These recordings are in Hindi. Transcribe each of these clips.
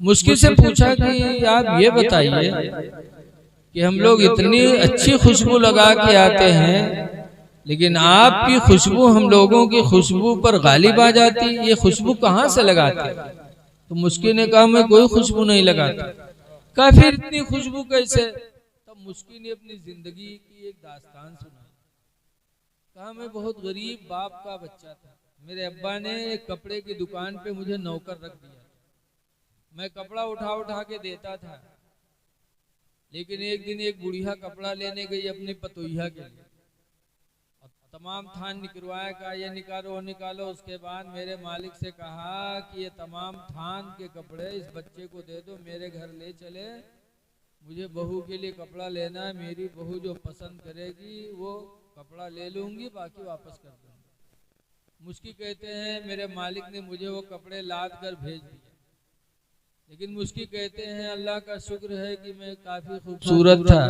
मुश्किल से पूछा कि आप ये बताइए कि हम लोग इतनी अच्छी खुशबू लगा के आते हैं, लेकिन आपकी खुशबू हम लोगों की खुशबू पर गालिब आ जाती, ये खुशबू कहाँ से लगाते? तो मुश्किल ने कहा मैं कोई खुशबू नहीं लगाता। कहा फिर इतनी खुशबू कैसे? तब मुश्किल ने अपनी जिंदगी की एक दास्तान सुनाई। कहा मैं बहुत गरीब बाप का बच्चा था, मेरे अब्बा ने एक कपड़े की दुकान पे मुझे नौकर रख दिया, मैं कपड़ा उठा उठा के देता था। लेकिन एक दिन एक बुढ़िया कपड़ा लेने गई अपनी पतोहिया के लिए, तमाम थान निकलवाया, कहा ये निकालो वो निकालो। उसके बाद मेरे मालिक से कहा कि ये तमाम थान के कपड़े इस बच्चे को दे दो, मेरे घर ले चले, मुझे बहू के लिए कपड़ा लेना है, मेरी बहू जो पसंद करेगी वो कपड़ा ले लूंगी, बाकी वापस कर दूंगी। मुश्किल कहते हैं मेरे मालिक ने मुझे वो कपड़े लाद कर भेज दिए, लेकिन मुश्किल कहते हैं अल्लाह का शुक्र है कि मैं काफी खूबसूरत था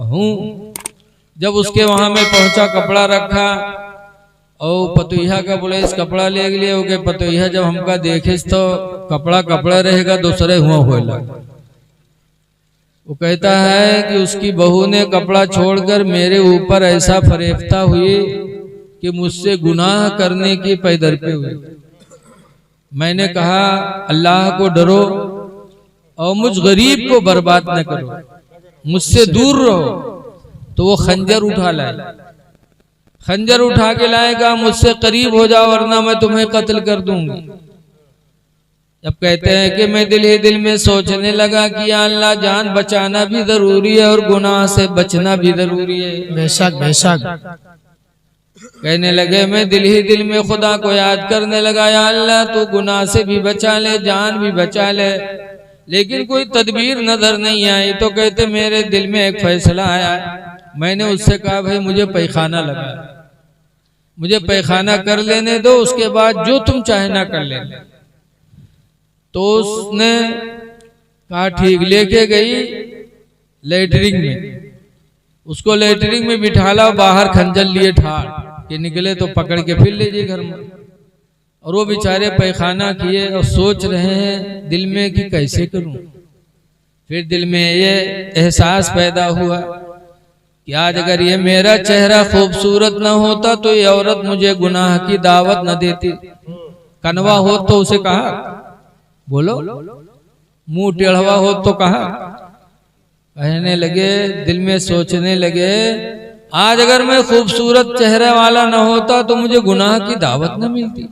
हूँ। जब उसके वहां में पहुंचा, कपड़ा रखा और पतोहिया का बोले इस कपड़ा ले लिए हो गए। पतोहिया जब हमका देखे तो कपड़ा कपड़ा रहेगा, दूसरे हुआ होएला। वो कहता है कि उसकी बहू ने कपड़ा छोड़कर मेरे ऊपर ऐसा फरेफ्ता हुई कि मुझसे गुनाह करने की पैदर पे हुई। मैंने कहा अल्लाह को डरो और मुझ गरीब को बर्बाद न करो, मुझसे दूर रहो। तो वो खंजर उठा लाए, खंजर उठा के लाएगा, मुझसे करीब हो जाओ वरना मैं तुम्हें कत्ल कर दूंगी। जब कहते हैं कि मैं दिल ही दिल में सोचने लगा कि या अल्लाह जान बचाना भी जरूरी है और गुनाह से बचना भी जरूरी है। बेशक बेशक। कहने लगे मैं दिल ही दिल में खुदा को याद करने लगा, या अल्लाह तू गुनाह से भी बचा ले, जान भी बचा ले, लेकिन कोई तदबीर नजर नहीं आई। तो कहते मेरे दिल में एक फैसला आया। मैंने उससे कहा भाई मुझे पैखाना लगा, मुझे पैखाना कर लेने दो, उसके बाद जो तुम चाहे ना कर लेना। तो उसने कहा ठीक, लेके गई लेटरिंग में, उसको लेटरिंग में बिठाला, बाहर खंजर लिए ठाड़ कि निकले तो पकड़ के फिर ले जाइए घर में। और वो बेचारे पैखाना किए और सोच रहे हैं दिल में कि कैसे करूं। फिर दिल में ये एहसास पैदा हुआ कि आज अगर ये मेरा चेहरा खूबसूरत न होता तो ये औरत मुझे गुनाह की दावत न देती। कनवा हो तो उसे कहा बोलो, मुंह टेढ़वा हो तो कहा। कहने लगे, दिल में सोचने लगे आज अगर मैं खूबसूरत चेहरे वाला न होता तो मुझे गुनाह की दावत न मिलती।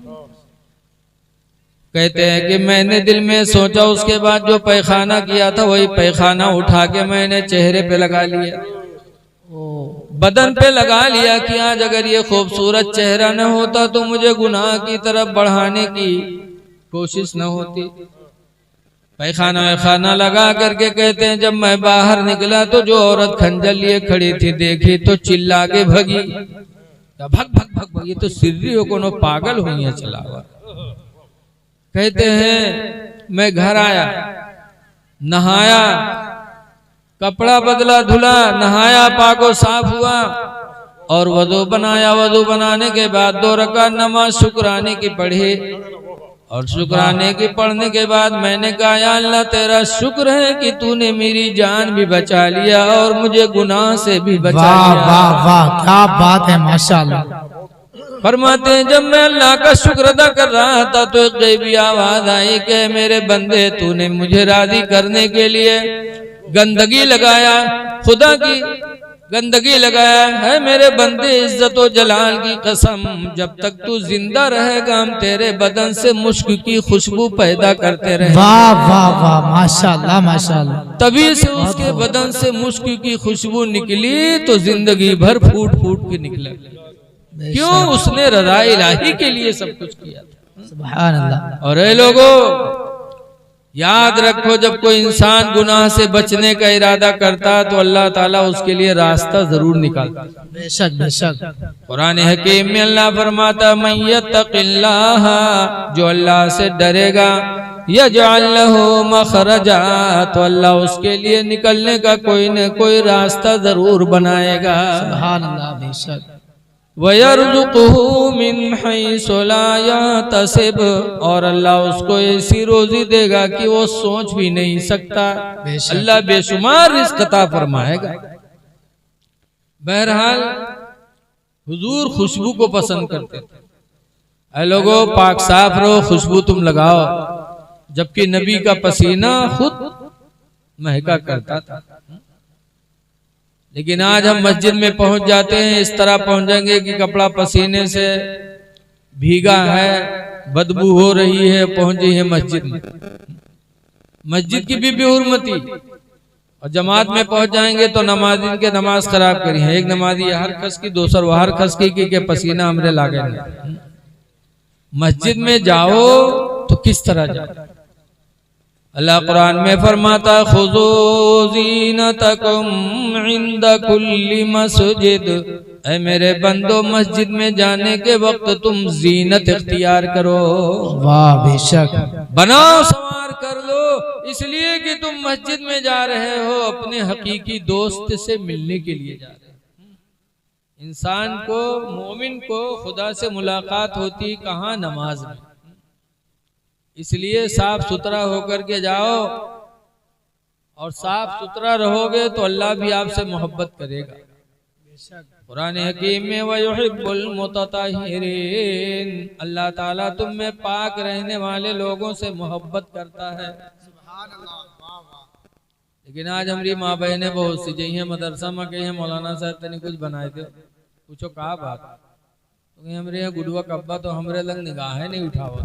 कहते हैं कि मैंने दिल में सोचा, उसके बाद जो पैखाना किया था वही पैखाना उठा के मैंने चेहरे पे लगा लिया, बदन पे लगा लिया कि आज अगर ये खूबसूरत चेहरा न होता तो मुझे गुनाह की तरफ बढ़ाने की कोशिश न होती। पैखाना वैखाना लगा करके कहते हैं जब मैं बाहर निकला तो जो औरत खंजर लिए खड़ी थी देखी तो चिल्ला के भगी, भग भग भग भग, ये तो सिर्री हो कोनो पागल हुई है चला हुआ। कहते हैं मैं घर आया, नहाया, कपड़ा बदला, धुला, नहाया, पाको साफ हुआ और वजू बनाया। वजू बनाने के बाद 2 रकात नमाज शुक्राने की पढ़ी और शुक्राने की पढ़ने के बाद मैंने कहा या अल्लाह तेरा शुक्र है कि तूने मेरी जान भी बचा लिया और मुझे गुनाह से भी बचा लिया। वाह वाह क्या बात है, माशाअल्लाह। फरमाते हैं जब मैं अल्लाह का शुक्र अदा कर रहा था तो एक गैबी आवाज आई कि मेरे बंदे तूने मुझे राजी करने के लिए गंदगी लगाया, खुदा की गंदगी लगाया है। मेरे बंदे इज्जत और जलाल की कसम जब तक तू जिंदा रहेगा हम तेरे बदन से मुश्क की खुशबू पैदा करते रहे। वाह वाह वाह माशाअल्लाह माशाअल्लाह। तभी से उसके बदन से मुश्क की खुशबू निकली तो जिंदगी भर फूट फूट के निकला। क्यों? उसने रज़ा इलाही के लिए सब कुछ किया था। सुभान अल्लाह। और ऐ लोगों याद रखो जब कोई इंसान गुनाह से बचने का इरादा करता तो अल्लाह ताला उसके लिए रास्ता जरूर निकालता। बेशक बेशक। कुरान हकीम में अल्लाह फरमाता मन यत्तक़िल्लाह, जो अल्लाह से डरेगा, यजअल लहू मखरजा, तो अल्लाह उसके लिए निकलने का कोई न कोई रास्ता जरूर बनाएगा। सुभान अल्लाह। बेशक। वयर्ज़ुक़हु मिन हैसु ला यहतसिब, और अल्लाह उसको ऐसी रोजी देगा कि वो सोच भी नहीं सकता। अल्लाह बेशुमार रिज़्क़ अता फरमाएगा। बहरहाल हुजूर खुशबू को पसंद करते थे। ऐ लोगों, पाक साफ रहो, खुशबू तुम लगाओ, जबकि नबी का पसीना खुद महका करता था। लेकिन आज हम मस्जिद में पहुंच जाते हैं, इस तरह पहुंचेंगे कि कपड़ा पसीने से भीगा है, बदबू हो रही है, पहुंची है मस्जिद में। मस्जिद की भी बेहुरमती। और जमात में पहुंच जाएंगे तो नमाजी के नमाज खराब करी है। एक नमाजी हर खस की, दूसर वो हर खस की के पसीना हमरे लागे। मस्जिद में जाओ तो किस तरह जाओ? अल्लाह कुरान में फरमाता, खुज़ू ज़ीनतकुम इंद कुल्ली मस्जिद। ऐ मेरे बंदो, मस्जिद में जाने के वक्त तुम जीनत इख्तियार करो। वाह, बेशक। बनाओ, संवार कर लो, इसलिए कि तुम मस्जिद में जा रहे हो अपने हकीकी दोस्त से मिलने के लिए जा रहे हो। इंसान को, मोमिन को खुदा से मुलाकात होती कहाँ? नमाज में। इसलिए साफ सुथरा होकर के जाओ, और साफ सुथरा रहोगे तो अल्लाह भी आपसे मोहब्बत करेगा। कुरान हकीम में वयुहिब्बुल मुतताहिरीन, अल्लाह ताला तुम में पाक रहने वाले लोगों से मोहब्बत करता है। लेकिन आज हमारी माँ बहनें बहुत सी जही हैं मदरसा में कही है, मौलाना साहब तने कुछ बनाए थे, पूछो कहा बात, तो हमारे यहाँ गुडुआ कब्बा तो हमरे लग निगाह नहीं उठावा।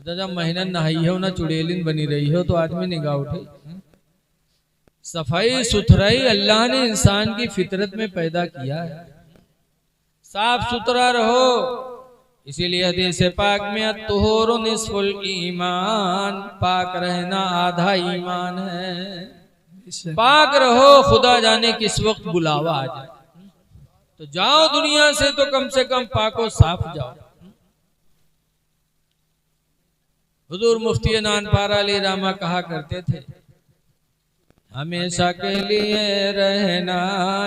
जब महीना नहाई हो ना चुड़ैलिन बनी रही हो तो आदमी निगाह उठे। सफाई सुथराई अल्लाह ने इंसान की फितरत में पैदा किया है। साफ सुथरा रहो, इसीलिए हदीस पाक में अत्तुहूरु निस्फुल ईमान, पाक रहना आधा ईमान है। पाक रहो, खुदा जाने किस वक्त बुलावा आ जाए। तो जाओ दुनिया से तो कम से कम पाको साफ जाओ। हुजूर मुफ्ती नानपारा अली रामा कहा करते थे, हमेशा के लिए रहना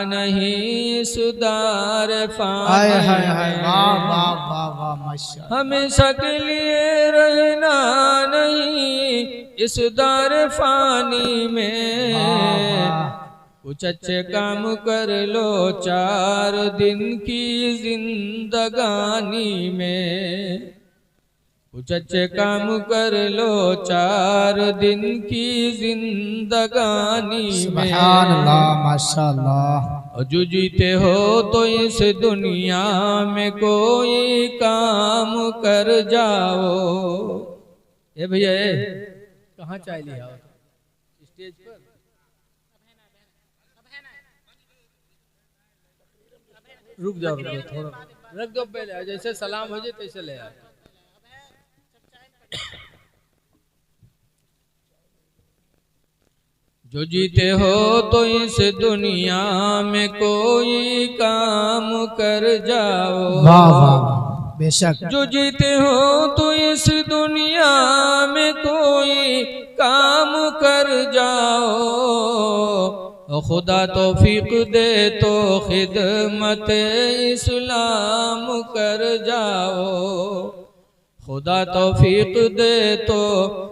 नहीं सुधार फानी में, हमेशा के लिए रहना नहीं इस दार फानी में। कुछ अच्छे काम कर लो 4 दिन की जिंदगानी में, कुछ अच्छे काम कर लो 4 दिन की जिंदगानी में। सुभान अल्लाह, माशाअल्लाह। और जो जीते हो तो इस दुनिया में कोई काम कर जाओ। ए भैया, कहाँ चाय लिया? स्टेज पर रुक जाओ, थोड़ा रख दो पहले, जैसे सलाम हो जाए तैसे ले आओ। जो जीते हो तो इस दुनिया में कोई काम कर जाओ। वाह वाह, बेशक। जो जीते हो तो इस दुनिया में कोई काम कर जाओ। खुदा तौफीक दे तो खिदमत इस्लाम कर जाओ। खुदा तौफीक दे तो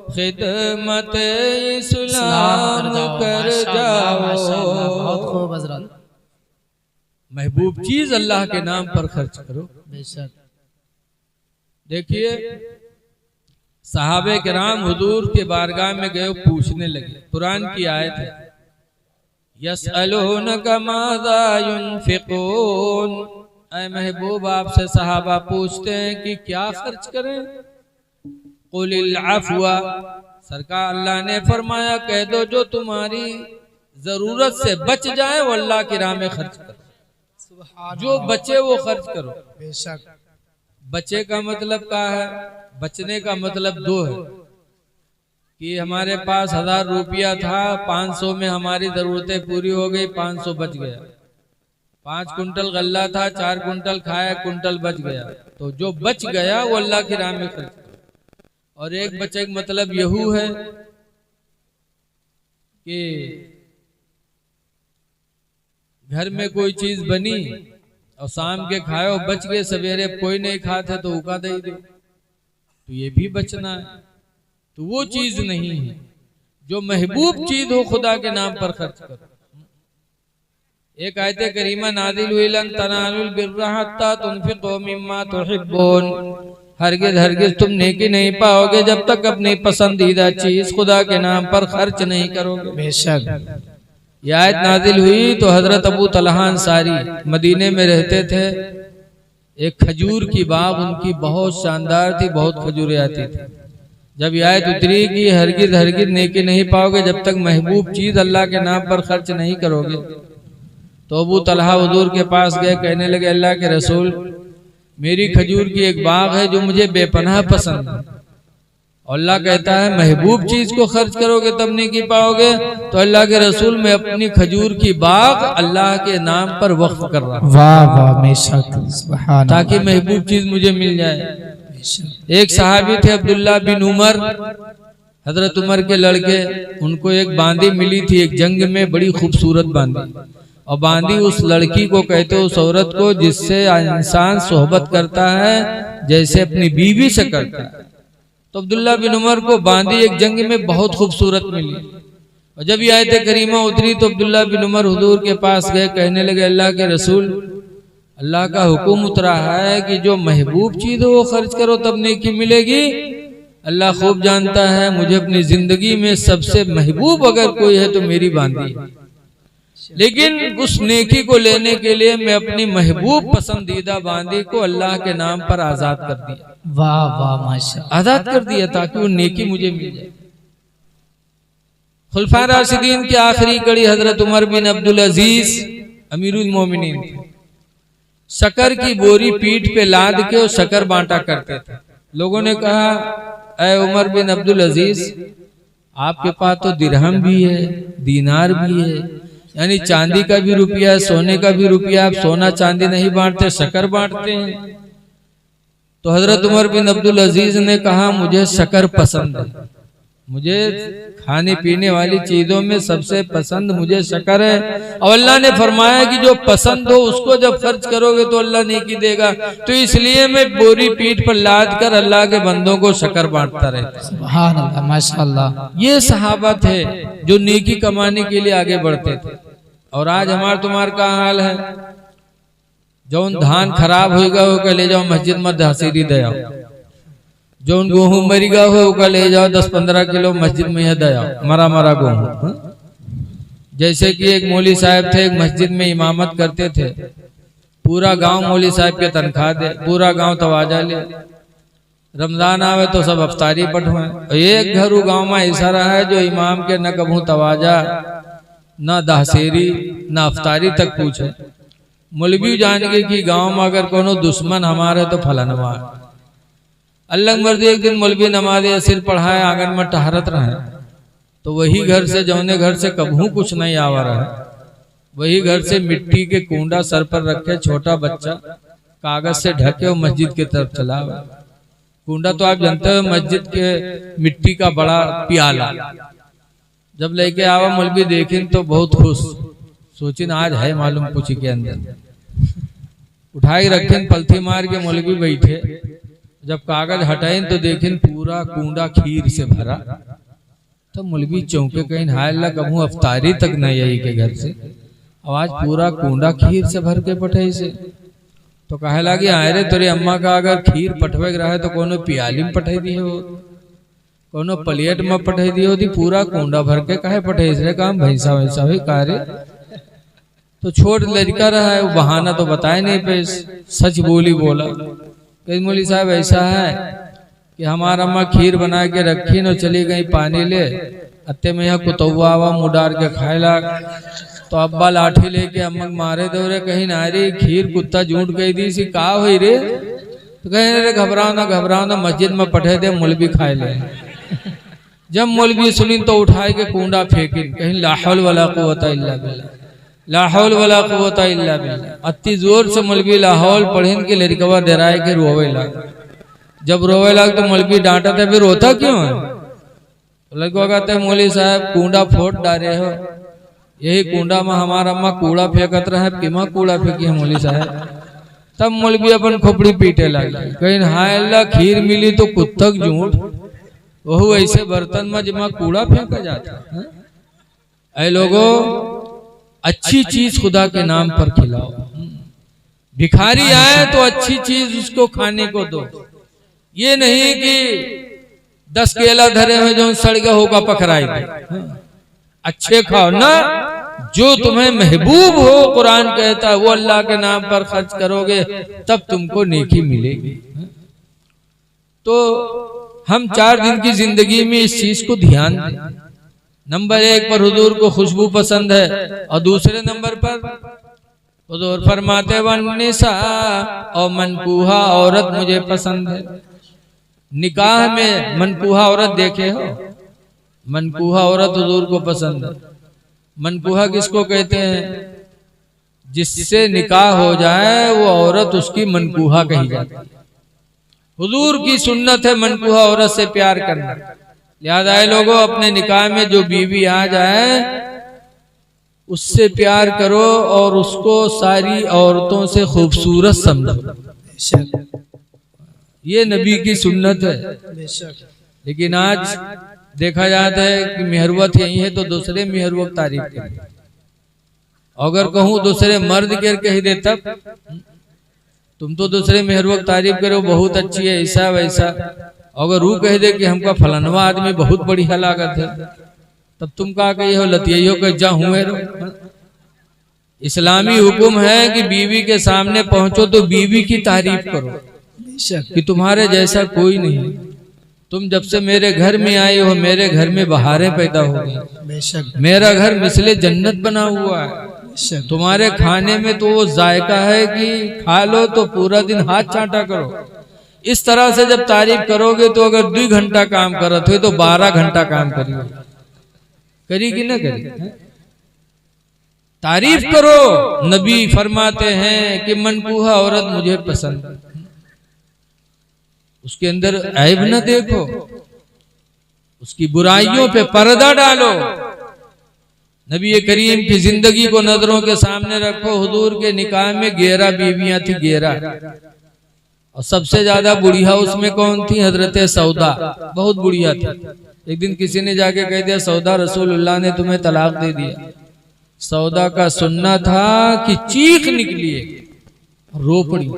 खिदमत इस्लाम कर जाओ। बहुत खूब हज़रत। महबूब चीज अल्लाह के नाम पर खर्च करो। बेशक। देखिए, सहाबे किराम हुजूर के बारगाह में गए, पूछने लगे। कुरान की आयत है, यसअलूनका माज़ा युनफिकून। ऐ महबूब, आपसे सहाबा पूछते हैं कि क्या खर्च करें। कुलिल अफ़्वा, सरकार अल्लाह ने फरमाया कह दो जो तुम्हारी जरूरत से बच जाए वो अल्लाह की राह में खर्च करो। जो बचे वो खर्च करो। बेशक। बचे का मतलब क्या है? बचने का मतलब 2 है कि हमारे पास 1000 रुपया था, 500 में हमारी जरूरतें पूरी हो गई, 500 बच गया। 5 कुंटल गल्ला था, 4 कुंटल खाया, 1 कुंटल बच गया। तो जो बच गया वो अल्लाह की राह में खर्च करो। और एक बचे का मतलब यहू है कि घर में कोई चीज बनी और शाम के खाए बच गए, सवेरे कोई नहीं खाते तो उका दे दो, तो ये भी बचना है। तो वो चीज नहीं है, जो महबूब चीज हो खुदा के नाम पर खर्च करो। एक आयत करीमा नाज़िल हुई, लन तनालुल बिर्रा हत्ता तुनफिकू मिम्मा तुहिब्बून, हरगिज हरगिज तुम नेकी नहीं पाओगे जब तक अपनी पसंदीदा चीज खुदा के नाम पर खर्च नहीं करोगे। बेशक ये आयत नाज़िल हुई तो हजरत अबू तलहा अंसारी मदीने में रहते थे। एक खजूर की बाग उनकी बहुत शानदार थी, बहुत खजूरें आती थी। जब ये आयत उतरी कि हरगिज हरगिज नेकी नहीं पाओगे जब तक महबूब चीज अल्लाह के नाम पर खर्च नहीं करोगे, तो अबू तलहा हुजूर के पास गए, कहने लगे अल्लाह के रसूल, मेरी खजूर की एक बाग है जो मुझे बेपनाह पसंद है, और अल्लाह कहता है महबूब चीज को खर्च करोगे तब नहीं की पाओगे। तो अल्लाह के रसूल, मैं अपनी खजूर की बाग अल्लाह के नाम पर वक्फ कर रहा हूं, वाह वाह बेशक, सुभान ताकि महबूब चीज मुझे मिल जाए। एक सहाबी थे अब्दुल्ला बिन उमर, हजरत उमर के लड़के, उनको एक बांदी मिली थी एक जंग में, बड़ी खूबसूरत बांदी, और बांदी उस लड़की को कहते उस औरत को जिससे इंसान सोहबत करता है जैसे अपनी बीवी से करता है। तो अब्दुल्ला बिन उमर को बांदी एक जंग में बहुत खूबसूरत मिली, और जब ये आयत करीमा उतरी तो अब्दुल्ला बिन उमर हुजूर के पास गए, कहने लगे अल्लाह के रसूल, अल्लाह का हुक्म उतरा है कि जो महबूब चीज हो वो खर्च करो तब नेकी मिलेगी। अल्लाह खूब जानता है मुझे अपनी जिंदगी में सबसे महबूब अगर कोई है तो मेरी बांदी है, लेकिन उस नेकी को लेने के लिए मैं अपनी महबूब पसंदीदा बांदी को अल्लाह के नाम पर आजाद कर दिया। वाह वाह माशाअल्लाह, आजाद कर दिया ताकि वो नेकी मुझे मिल जाए। खुलफा राशिदीन की आखिरी कड़ी हजरत उमर बिन अब्दुल अजीज अमीरुल मोमिनीन थे। शक्कर की बोरी पीठ पे लाद के वो शक्कर बांटा करते थे। लोगों ने कहा, ऐ उमर बिन अब्दुल अजीज, आपके पास तो दिरहम भी है, दीनार भी है, यानी चांदी का भी रुपया, सोने का भी रुपया, आप सोना चांदी नहीं बांटते, शक्कर बांटते हैं। तो हजरत उमर बिन अब्दुल अजीज ने कहा, मुझे शक्कर पसंद है, मुझे खाने पीने वाली चीजों में सबसे पसंद मुझे शक्कर है, और अल्लाह ने फरमाया कि जो पसंद हो उसको जब खर्च करोगे तो अल्लाह नेकी देगा, तो इसलिए मैं बोरी पीठ पर लाद कर अल्लाह के बंदों को शक्कर बांटता रहता। सुभान अल्लाह माशाअल्लाह। ये सहाबा थे जो नेकी कमाने के लिए आगे बढ़ते थे। और आज हमार तुम्हार का हाल है, जौन धान खराब होगा वो ले जाओ मस्जिद में दहसीरी दयाओ, जो गेहूं मरीगा हो वो ले जाओ 10-15 किलो मस्जिद में यह दयाओ, मरा मरा गेहूं। जैसे कि एक मौली साहब थे, एक मस्जिद में इमामत करते थे, पूरा गांव मौली साहब के तनख्वाह दे, पूरा गांव तवाजा ले, रमजान आवे तो सब अफ्तारी पठवाए। एक घर गांव में ऐसा रहा है जो इमाम के न कभू तवाजा ना दहसेरी ना अफ्तारी तक पूछे। मौलवी जान के कि गांव में अगर कोनो दुश्मन हमारे तो फलानवा। अल्लाह मर्जी एक दिन मौलवी नमाज सिर पढ़ाए, आंगन में टहरत रहे, तो वही घर से जौने घर से कभू कुछ नहीं आवा रहा, वही घर से मिट्टी के कूंडा सर पर रखे छोटा बच्चा कागज से ढके और मस्जिद की तरफ चला। कूंडा तो आप जानते हो मस्जिद के मिट्टी का बड़ा प्याला। जब लेके आवा मौलवी देखें तो बहुत खुश, सोचिन आज है मालूम कुछ के अंदर। उठाई रखें, पलथी मार के मौलवी बैठे, जब कागज हटाएं तो देखें पूरा कूंडा खीर से भरा। तो मौलवी चौंके, कहीं हाय अल्लाह कभू अफ्तारी तक नहीं आई के घर से, आज पूरा कूंडा खीर से भर के पठे से। तो कहे लगे आयरे तोरे अम्मा का अगर खीर पठवे रहा है तो कोनो पियाली में पठे दी हो, कोनो प्लेट में पठे दी होती, पूरा कूंडा भर के कहे पठे इसरे काम भैंसा वैसा हुई कार्य। तो छोट लड़का रहा है, वो बहाना तो बताए नहीं पे, सच बोली बोला, कहीं मौली साहब ऐसा है कि हमारा अम्मा खीर बना के रखी न चली गई पानी ले, अत्ते में यहाँ कुतौआ आवा मुँह डार के खाए लाग। तो अब्बा लाठी लेके अम्मा मारे दो रे, कहीं ना रे खीर कुत्ता झूठ गई दी सी का हुई रे। तो कहीं रे घबराओ ना मस्जिद में पठे दे मौलवी खाए ले। जब मौलवी सुनी तो उठाए के कूंडा फेंकी, कहीं ला हौल वला कुव्वता इल्ला बिल्लाह, ला हौल वला कुव्वता इल्ला बिल्लाह। अति जोर से मौलवी ला हौल पढ़िन के लड़कवा डराए के रोवे लग। जब रोवे लग तो मौलवी डांटा था, फिर रोता क्यों है? लड़का कहते हैं मौली साहब कूंडा फोड़ डाले हो, यही कूंडा में हमारा अम्मा कूड़ा फेंकत रहा है, किमा कूड़ा फेंकी है मौली साहब। तब मौलवी अपन खोपड़ी पीटे लगे, कहीं हाय अल्लाह खीर मिली तो कुत्तक झूठ, वह ऐसे बर्तन में जमा कूड़ा फेंका जाता है। ऐ लोगों, अच्छी चीज खुदा के नाम पर खिलाओ। भिखारी आए तो अच्छी चीज उसको खाने को दो, ये नहीं कि 10 केला धरे हुए जो सड़ गया होगा पकड़ाई दे। अच्छे खाओ ना, जो तुम्हें महबूब हो, कुरान कहता है वो अल्लाह के नाम पर खर्च करोगे तब तुमको नेकी मिलेगी। तो हम 4 दिन की जिंदगी में इस चीज को ध्यान दें। नंबर 1 पर हुजूर को खुशबू पसंद है, और दूसरे नंबर पर हुजूर फरमाते वन्निसा, और मनकूहा औरत मुझे पसंद है। निकाह में मनकूहा औरत देखे हो? मनकूहा औरत हुजूर को पसंद है। मनकूहा किसको कहते हैं? जिससे निकाह हो जाए वो औरत उसकी मनकूहा कही जाती है। हुजूर की सुन्नत है मनकूहा औरत से प्यार करना। लिहाजा लोगों, अपने निकाह में जो बीवी आ जाए उससे प्यार करो और उसको सारी औरतों से खूबसूरत समझो। ये नबी की सुन्नत है। लेकिन आज देखा जाता है कि मेहरवत यही है तो दूसरे मेहरवत तारीफ करें। अगर कहूँ दूसरे मर्द कर कह दे तब तुम तो दूसरे मेहरवत तारीफ करो, बहुत अच्छी है, ऐसा वैसा। अगर वो कह दे कि हमका फलानवा आदमी बहुत बढ़िया लागत है, तब तुम कहा कही हो लतियो के जा हुए रहो। इस्लामी हुक्म है कि बीवी के सामने पहुंचो तो बीवी की तारीफ करो कि तुम्हारे जैसा कोई नहीं। तुम जब से मेरे घर में आई हो मेरे घर में बहारें पैदा हो गई। मेरा घर मिसले जन्नत बना हुआ है। तुम्हारे खाने में तो वो जायका है कि खा लो तो पूरा दिन हाथ चाटा करो। इस तरह से जब तारीफ करोगे तो अगर 2 घंटा काम करत हो तो 12 घंटा काम करिए, करेगी ना करेगी। तारीफ करो। नबी फरमाते हैं कि मनकूहा औरत मुझे पसंद है। उसके अंदर ऐब न देखो, उसकी बुराइयों पे पर्दा डालो। नबी करीम की जिंदगी को नजरों के सामने रखो। हुजूर के निकाह में 11 बीवियां थी, 11, और सबसे ज्यादा बुढ़िया उसमें कौन थी? हजरत सौदा, बहुत बुढ़िया थी। एक दिन किसी ने जाके कह दिया सौदा रसूलुल्लाह ने तुम्हें तलाक दे दिया। सौदा का सुनना था कि चीख निकली, रो पड़ी।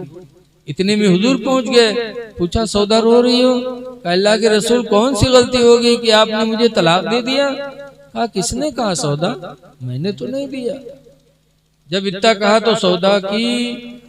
इतने में हुजूर पहुंच गए। पूछा सौदा रो रही हो? अल्लाह के रसूल कौन सी गलती हो गई कि आपने मुझे तलाक दे दिया? कहा किसने कहा सौदा? मैंने तो नहीं दिया। जब इतना कहा तो सौदा की